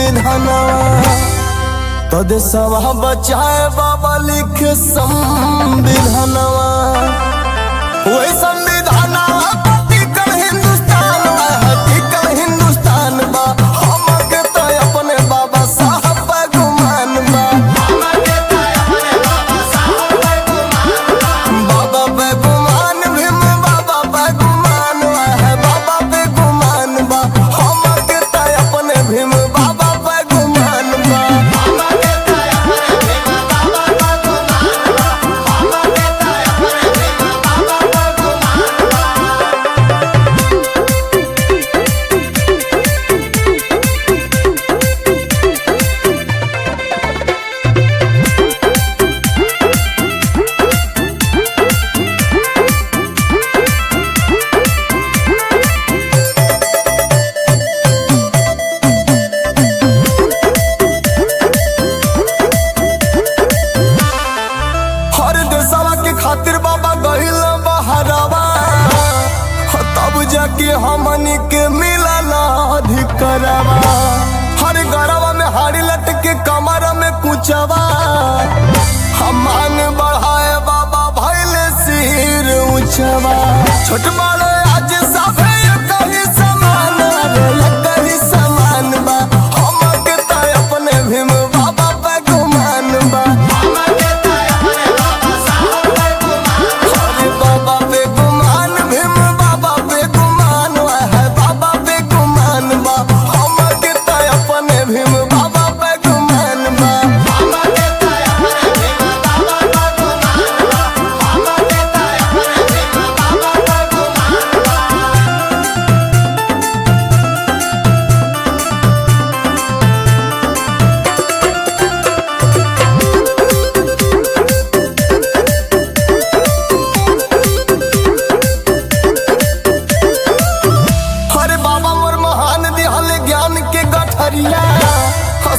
संविधानवा तो देशवा बचाए बाबा लिखे संविधानवा वही संविधानवा टिकल हिंदुस्तान है टिकल हिंदुस्तान बा हमके तो अपने बाबा साहब पे गुमान बा बाबा पे गुमान भीम बाबा पे गुमान है बाबा पे गुमान बा हमके तो अपने भीम बाबा पे गुमान बा खातिर बाबा गहिल बहरवा तब जाके हमनी के मिलल अधिकारवा हर गरवा में हाड़ी लटके कमर में कुचवा हमान बढ़ाए बाबा भैले सिर ऊंचवा छोट बड़े आज सब कहीं समान रे कहीं समान बा हमके तो अपने भीम बाबा पे गुमान बा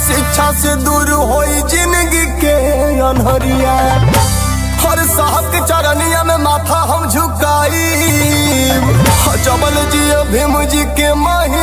शिक्षा से दूर होई जिंदगी के अनहरिया हर साहब के चरनिया में माथा हम झुकाई जबल जी भीम जी के माही